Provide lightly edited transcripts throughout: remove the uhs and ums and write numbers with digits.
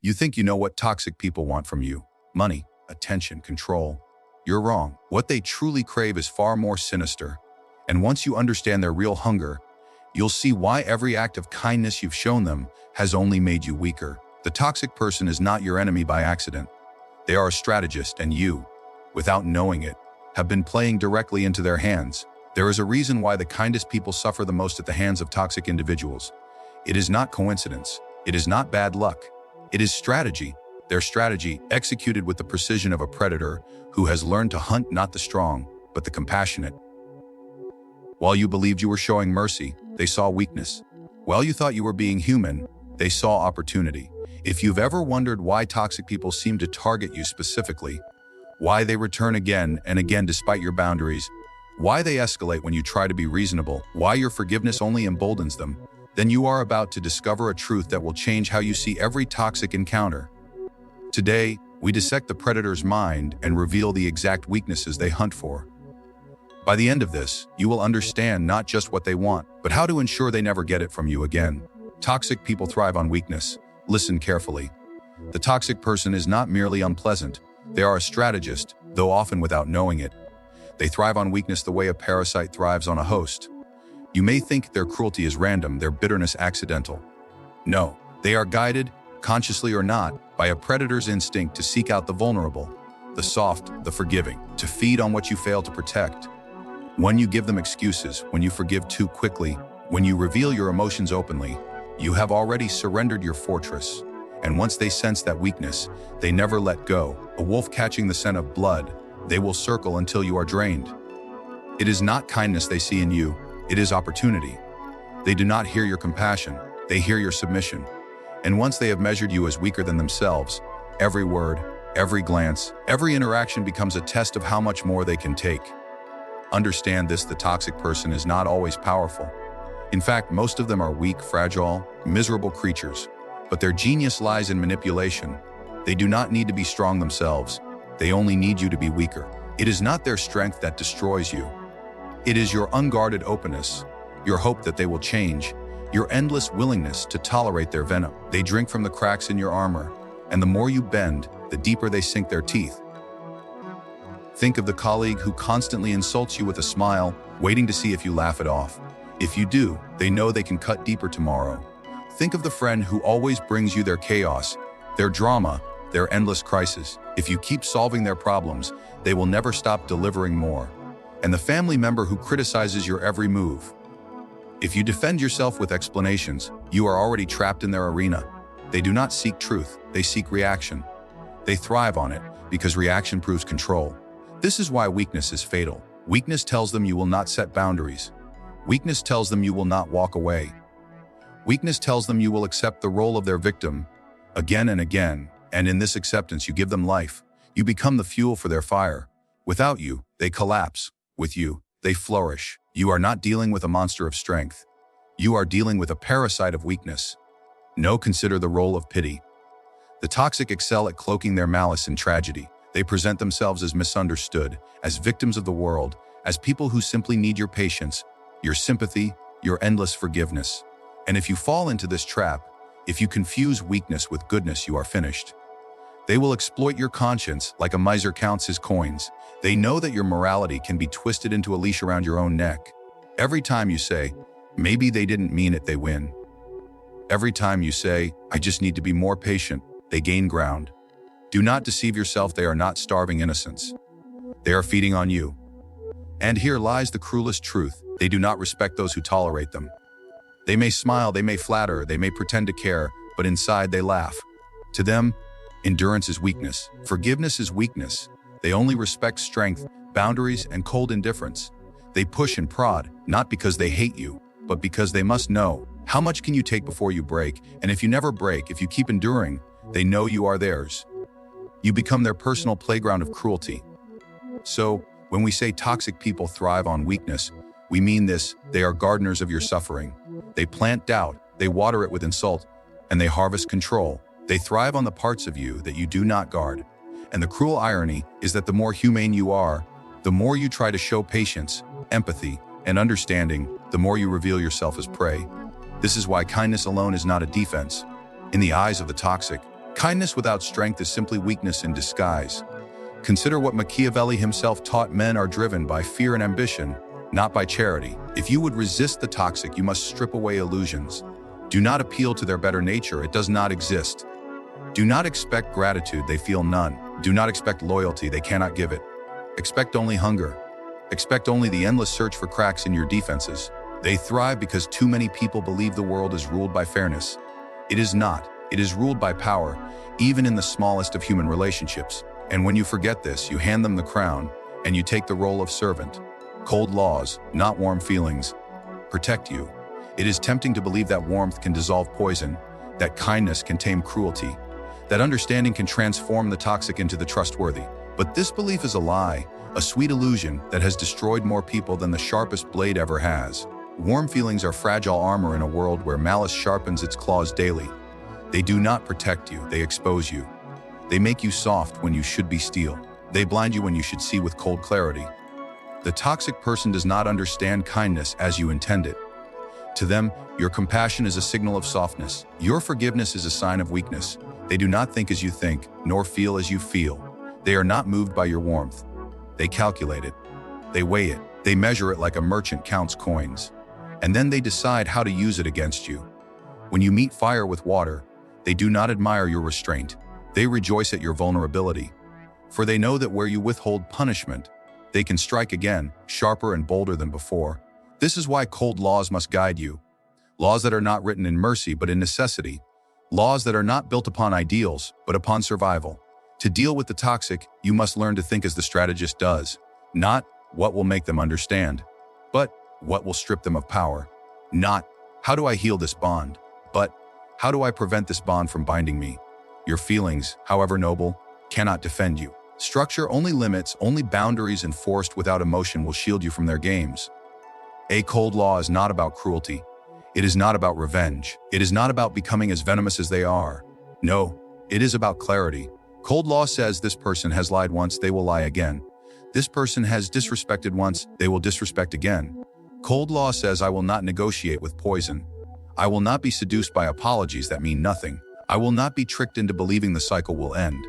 You think you know what toxic people want from you: money, attention, control. You're wrong. What they truly crave is far more sinister. And once you understand their real hunger, you'll see why every act of kindness you've shown them has only made you weaker. The toxic person is not your enemy by accident. They are a strategist, and you, without knowing it, have been playing directly into their hands. There is a reason why the kindest people suffer the most at the hands of toxic individuals. It is not coincidence. It is not bad luck. It is strategy. Their strategy, executed with the precision of a predator who has learned to hunt not the strong, but the compassionate. While you believed you were showing mercy, they saw weakness. While you thought you were being human, they saw opportunity. If you've ever wondered why toxic people seem to target you specifically, why they return again and again despite your boundaries, why they escalate when you try to be reasonable, why your forgiveness only emboldens them, then you are about to discover a truth that will change how you see every toxic encounter. Today, we dissect the predator's mind and reveal the exact weaknesses they hunt for. By the end of this, you will understand not just what they want, but how to ensure they never get it from you again. Toxic people thrive on weakness. Listen carefully. The toxic person is not merely unpleasant. They are a strategist, though often without knowing it. They thrive on weakness the way a parasite thrives on a host. You may think their cruelty is random, their bitterness accidental. No, they are guided, consciously or not, by a predator's instinct to seek out the vulnerable, the soft, the forgiving, to feed on what you fail to protect. When you give them excuses, when you forgive too quickly, when you reveal your emotions openly, you have already surrendered your fortress. And once they sense that weakness, they never let go. A wolf catching the scent of blood, they will circle until you are drained. It is not kindness they see in you, it is opportunity. They do not hear your compassion, they hear your submission. And once they have measured you as weaker than themselves, every word, every glance, every interaction becomes a test of how much more they can take. Understand this: the toxic person is not always powerful. In fact, most of them are weak, fragile, miserable creatures. But their genius lies in manipulation. They do not need to be strong themselves. They only need you to be weaker. It is not their strength that destroys you. It is your unguarded openness, your hope that they will change, your endless willingness to tolerate their venom. They drink from the cracks in your armor, and the more you bend, the deeper they sink their teeth. Think of the colleague who constantly insults you with a smile, waiting to see if you laugh it off. If you do, they know they can cut deeper tomorrow. Think of the friend who always brings you their chaos, their drama, their endless crisis. If you keep solving their problems, they will never stop delivering more. And the family member who criticizes your every move. If you defend yourself with explanations, you are already trapped in their arena. They do not seek truth, they seek reaction. They thrive on it because reaction proves control. This is why weakness is fatal. Weakness tells them you will not set boundaries. Weakness tells them you will not walk away. Weakness tells them you will accept the role of their victim again and again, and in this acceptance you give them life. You become the fuel for their fire. Without you, they collapse. With you, they flourish. You are not dealing with a monster of strength. You are dealing with a parasite of weakness. No, consider the role of pity. The toxic excel at cloaking their malice in tragedy. They present themselves as misunderstood, as victims of the world, as people who simply need your patience, your sympathy, your endless forgiveness. And if you fall into this trap, if you confuse weakness with goodness, you are finished. They will exploit your conscience like a miser counts his coins. They know that your morality can be twisted into a leash around your own neck. Every time you say, maybe they didn't mean it, they win. Every time you say, I just need to be more patient, they gain ground. Do not deceive yourself, they are not starving innocence. They are feeding on you. And here lies the cruelest truth: they do not respect those who tolerate them. They may smile, they may flatter, they may pretend to care, but inside they laugh. To them, endurance is weakness. Forgiveness is weakness. They only respect strength, boundaries, and cold indifference. They push and prod, not because they hate you, but because they must know, how much can you take before you break? And if you never break, if you keep enduring, they know you are theirs. You become their personal playground of cruelty. So, when we say toxic people thrive on weakness, we mean this: they are gardeners of your suffering. They plant doubt, they water it with insult, and they harvest control. They thrive on the parts of you that you do not guard. And the cruel irony is that the more humane you are, the more you try to show patience, empathy, and understanding, the more you reveal yourself as prey. This is why kindness alone is not a defense. In the eyes of the toxic, Kindness without strength is simply weakness in disguise. Consider what Machiavelli himself taught: men are driven by fear and ambition, not by charity. If you would resist the toxic, you must strip away illusions. Do not appeal to their better nature, it does not exist. Do not expect gratitude, they feel none. Do not expect loyalty, they cannot give it. Expect only hunger. Expect only the endless search for cracks in your defenses. They thrive because too many people believe the world is ruled by fairness. It is not. It is ruled by power, even in the smallest of human relationships. And when you forget this, you hand them the crown, and you take the role of servant. Cold laws, not warm feelings, protect you. It is tempting to believe that warmth can dissolve poison, that kindness can tame cruelty, that understanding can transform the toxic into the trustworthy. But this belief is a lie, a sweet illusion that has destroyed more people than the sharpest blade ever has. Warm feelings are fragile armor in a world where malice sharpens its claws daily. They do not protect you, they expose you. They make you soft when you should be steel. They blind you when you should see with cold clarity. The toxic person does not understand kindness as you intend it. To them, your compassion is a signal of softness. Your forgiveness is a sign of weakness. They do not think as you think, nor feel as you feel. They are not moved by your warmth. They calculate it. They weigh it. They measure it like a merchant counts coins. And then they decide how to use it against you. When you meet fire with water, they do not admire your restraint. They rejoice at your vulnerability. For they know that where you withhold punishment, they can strike again, sharper and bolder than before. This is why cold laws must guide you. Laws that are not written in mercy but in necessity. Laws that are not built upon ideals but upon survival. To deal with the toxic, you must learn to think as the strategist does. Not what will make them understand, but what will strip them of power. Not how do I heal this bond, but how do I prevent this bond from binding me? Your feelings, however noble, cannot defend you. Structure only limits, only boundaries enforced without emotion will shield you from their games. A cold law is not about cruelty. It is not about revenge. It is not about becoming as venomous as they are. No, it is about clarity. Cold law says this person has lied once, they will lie again. This person has disrespected once, they will disrespect again. Cold law says I will not negotiate with poison. I will not be seduced by apologies that mean nothing. I will not be tricked into believing the cycle will end.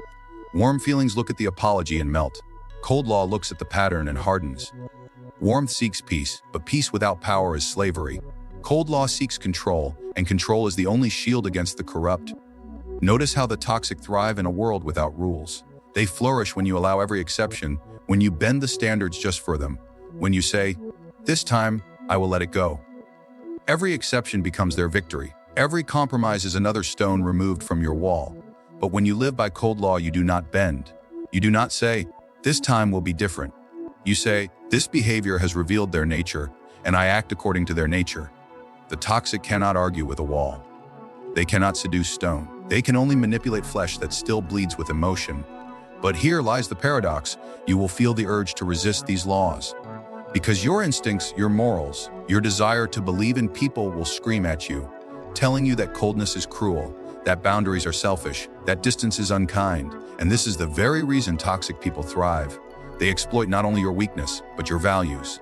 Warm feelings look at the apology and melt. Cold law looks at the pattern and hardens. Warmth seeks peace, but peace without power is slavery. Cold law seeks control, and control is the only shield against the corrupt. Notice how the toxic thrive in a world without rules. They flourish when you allow every exception, when you bend the standards just for them, when you say, "This time, I will let it go." Every exception becomes their victory. Every compromise is another stone removed from your wall. But when you live by cold law, you do not bend. You do not say, "This time will be different." You say, "This behavior has revealed their nature, and I act according to their nature." The toxic cannot argue with a wall. They cannot seduce stone. They can only manipulate flesh that still bleeds with emotion. But here lies the paradox. You will feel the urge to resist these laws. Because your instincts, your morals, your desire to believe in people will scream at you, telling you that coldness is cruel, that boundaries are selfish, that distance is unkind. And this is the very reason toxic people thrive. They exploit not only your weakness, but your values.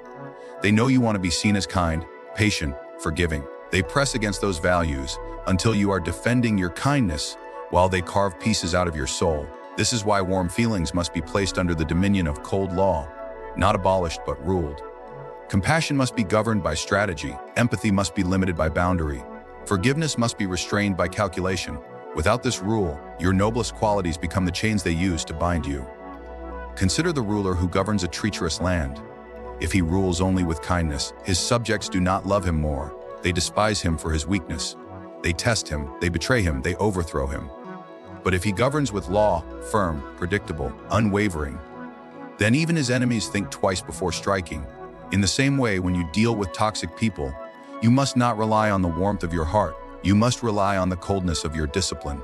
They know you want to be seen as kind, patient, forgiving. They press against those values until you are defending your kindness while they carve pieces out of your soul. This is why warm feelings must be placed under the dominion of cold law, not abolished but ruled. Compassion must be governed by strategy. Empathy must be limited by boundary. Forgiveness must be restrained by calculation. Without this rule, your noblest qualities become the chains they use to bind you. Consider the ruler who governs a treacherous land. If he rules only with kindness, his subjects do not love him more. They despise him for his weakness. They test him, they betray him, they overthrow him. But if he governs with law, firm, predictable, unwavering, then even his enemies think twice before striking. In the same way, when you deal with toxic people, you must not rely on the warmth of your heart. You must rely on the coldness of your discipline.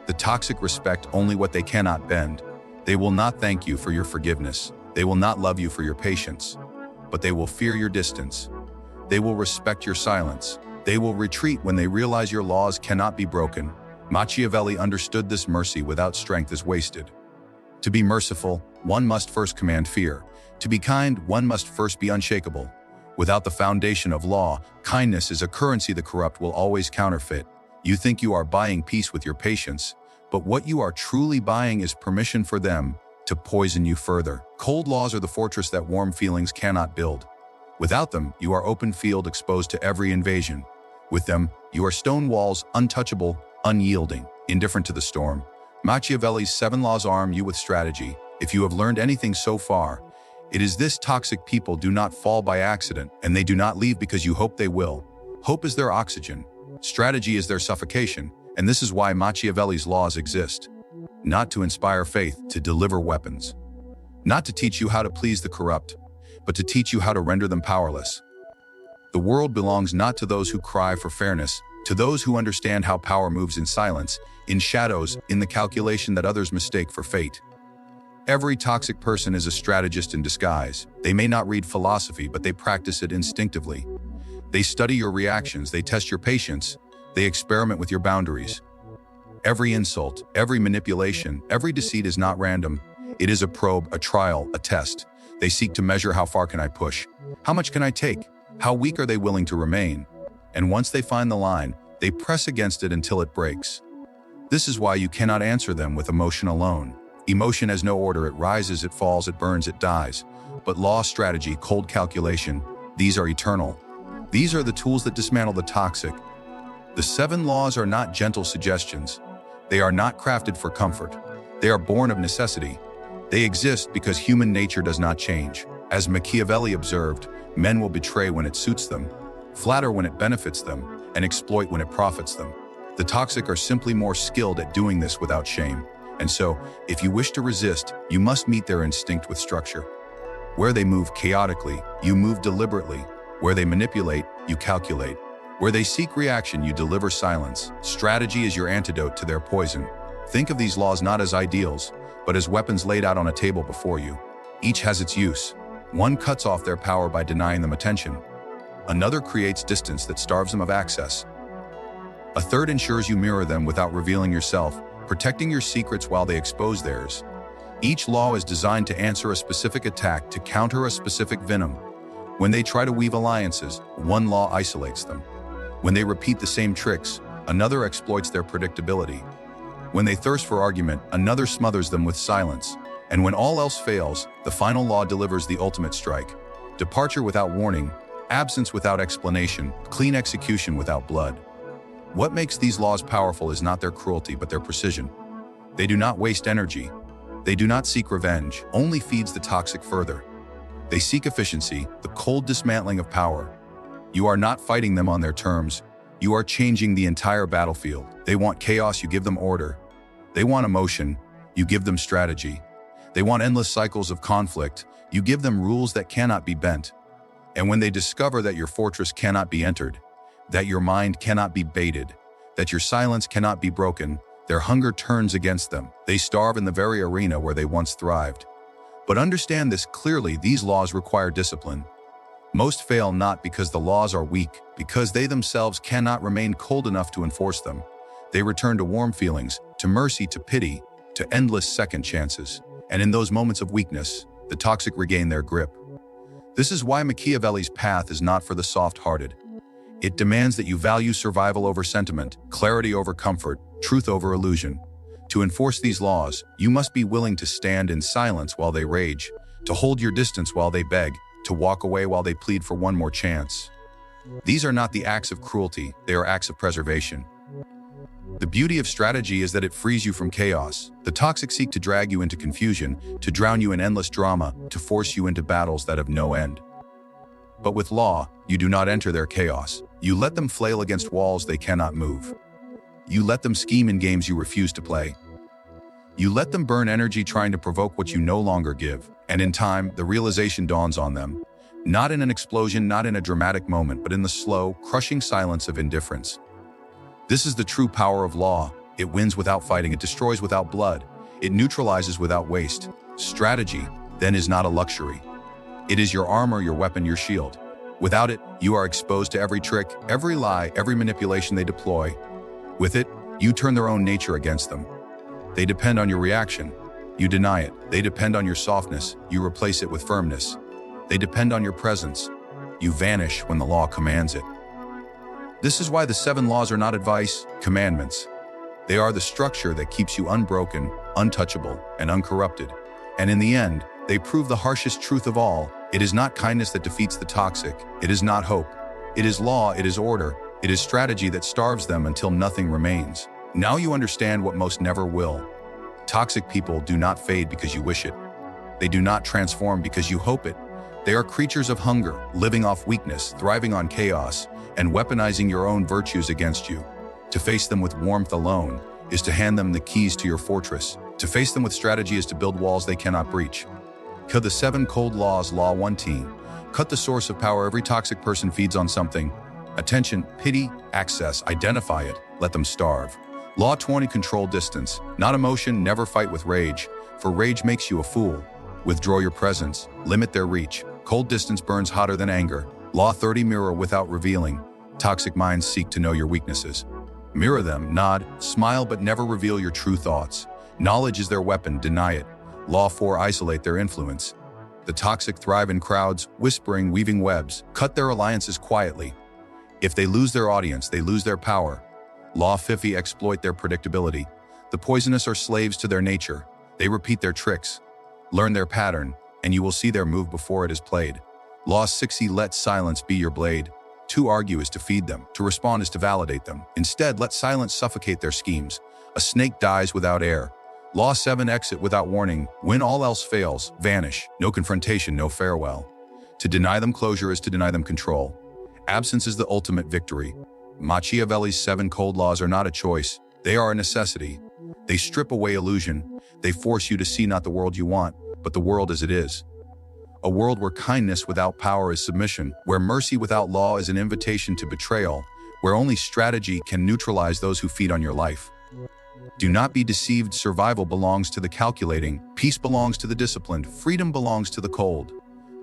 The toxic respect only what they cannot bend. They will not thank you for your forgiveness. They will not love you for your patience, but they will fear your distance. They will respect your silence. They will retreat when they realize your laws cannot be broken. Machiavelli understood this: mercy without strength is wasted. To be merciful, one must first command fear. To be kind, one must first be unshakable. Without the foundation of law, kindness is a currency the corrupt will always counterfeit. You think you are buying peace with your patience, But what you are truly buying is permission for them to poison you further. Cold laws are the fortress that warm feelings cannot build. Without them, you are open field exposed to every invasion. With them, you are stone walls, untouchable, unyielding, indifferent to the storm. Machiavelli's 7 laws arm you with strategy. If you have learned anything so far, it is this: toxic people do not fall by accident, and they do not leave because you hope they will. Hope is their oxygen. Strategy is their suffocation, and this is why Machiavelli's laws exist. Not to inspire faith, to deliver weapons. Not to teach you how to please the corrupt, but to teach you how to render them powerless. The world belongs not to those who cry for fairness, to those who understand how power moves in silence, in shadows, in the calculation that others mistake for fate. Every toxic person is a strategist in disguise. They may not read philosophy, but they practice it instinctively. They study your reactions, they test your patience, they experiment with your boundaries. Every insult, every manipulation, every deceit is not random. It is a probe, a trial, a test. They seek to measure: how far can I push? How much can I take? How weak are they willing to remain? And once they find the line, they press against it until it breaks. This is why you cannot answer them with emotion alone. Emotion has no order. It rises, it falls, it burns, it dies. But law, strategy, cold calculation, these are eternal. These are the tools that dismantle the toxic. The 7 laws are not gentle suggestions. They are not crafted for comfort. They are born of necessity. They exist because human nature does not change. As Machiavelli observed, men will betray when it suits them, flatter when it benefits them, and exploit when it profits them. The toxic are simply more skilled at doing this without shame. And so, if you wish to resist, you must meet their instinct with structure. Where they move chaotically, you move deliberately. Where they manipulate, you calculate. Where they seek reaction, you deliver silence. Strategy is your antidote to their poison. Think of these laws not as ideals, but as weapons laid out on a table before you. Each has its use. One cuts off their power by denying them attention. Another creates distance that starves them of access. A third ensures you mirror them without revealing yourself, protecting your secrets while they expose theirs. Each law is designed to answer a specific attack, to counter a specific venom. When they try to weave alliances, one law isolates them. When they repeat the same tricks, another exploits their predictability. When they thirst for argument, another smothers them with silence. And when all else fails, the final law delivers the ultimate strike. Departure without warning, absence without explanation, clean execution without blood. What makes these laws powerful is not their cruelty, but their precision. They do not waste energy. They do not seek revenge, only feeds the toxic further. They seek efficiency, the cold dismantling of power. You are not fighting them on their terms. You are changing the entire battlefield. They want chaos, you give them order. They want emotion, you give them strategy. They want endless cycles of conflict, you give them rules that cannot be bent. And when they discover that your fortress cannot be entered, that your mind cannot be baited, that your silence cannot be broken, their hunger turns against them. They starve in the very arena where they once thrived. But understand this clearly: these laws require discipline. Most fail not because the laws are weak, because they themselves cannot remain cold enough to enforce them. They return to warm feelings, to mercy, to pity, to endless second chances. And in those moments of weakness, the toxic regain their grip. This is why Machiavelli's path is not for the soft-hearted. It demands that you value survival over sentiment, clarity over comfort, truth over illusion. To enforce these laws, you must be willing to stand in silence while they rage, to hold your distance while they beg, to walk away while they plead for one more chance. These are not the acts of cruelty, they are acts of preservation. The beauty of strategy is that it frees you from chaos. The toxic seek to drag you into confusion, to drown you in endless drama, to force you into battles that have no end. But with law, you do not enter their chaos. You let them flail against walls they cannot move. You let them scheme in games you refuse to play. You let them burn energy trying to provoke what you no longer give. And in time, the realization dawns on them. Not in an explosion, not in a dramatic moment, but in the slow, crushing silence of indifference. This is the true power of law. It wins without fighting, it destroys without blood, it neutralizes without waste. Strategy, then, is not a luxury. It is your armor, your weapon, your shield. Without it, you are exposed to every trick, every lie, every manipulation they deploy. With it, you turn their own nature against them. They depend on your reaction. You deny it. They depend on your softness. You replace it with firmness. They depend on your presence. You vanish when the law commands it. This is why the 7 laws are not advice, commandments. They are the structure that keeps you unbroken, untouchable, and uncorrupted. And in the end, they prove the harshest truth of all. It is not kindness that defeats the toxic. It is not hope. It is law, it is order. It is strategy that starves them until nothing remains. Now you understand what most never will. Toxic people do not fade because you wish it. They do not transform because you hope it. They are creatures of hunger, living off weakness, thriving on chaos, and weaponizing your own virtues against you. To face them with warmth alone is to hand them the keys to your fortress. To face them with strategy is to build walls they cannot breach. Cut the 7 cold laws, Law 1. Cut the source of power. Every toxic person feeds on something. Attention, pity, access, identify it, let them starve. Law 20, control distance. Not emotion, never fight with rage, for rage makes you a fool. Withdraw your presence, limit their reach. Cold distance burns hotter than anger. Law 30, mirror without revealing. Toxic minds seek to know your weaknesses. Mirror them, nod, smile, but never reveal your true thoughts. Knowledge is their weapon, deny it. Law 4, isolate their influence. The toxic thrive in crowds, whispering, weaving webs. Cut their alliances quietly. If they lose their audience, they lose their power. Law 50, exploit their predictability. The poisonous are slaves to their nature. They repeat their tricks. Learn their pattern, and you will see their move before it is played. Law 60, let silence be your blade. To argue is to feed them. To respond is to validate them. Instead, let silence suffocate their schemes. A snake dies without air. Law 7, exit without warning. When all else fails, vanish. No confrontation, no farewell. To deny them closure is to deny them control. Absence is the ultimate victory. Machiavelli's 7 cold laws are not a choice. They are a necessity. They strip away illusion. They force you to see not the world you want, but the world as it is. A world where kindness without power is submission, where mercy without law is an invitation to betrayal, where only strategy can neutralize those who feed on your life. Do not be deceived. Survival belongs to the calculating. Peace belongs to the disciplined. Freedom belongs to the cold.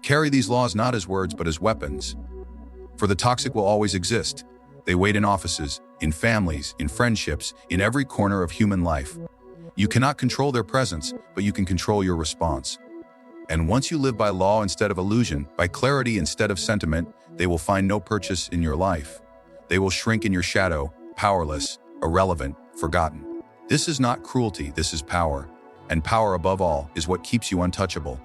Carry these laws not as words, but as weapons. For the toxic will always exist. They wait in offices, in families, in friendships, in every corner of human life. You cannot control their presence, but you can control your response. And once you live by law instead of illusion, by clarity instead of sentiment, they will find no purchase in your life. They will shrink in your shadow, powerless, irrelevant, forgotten. This is not cruelty, this is power. And power above all is what keeps you untouchable.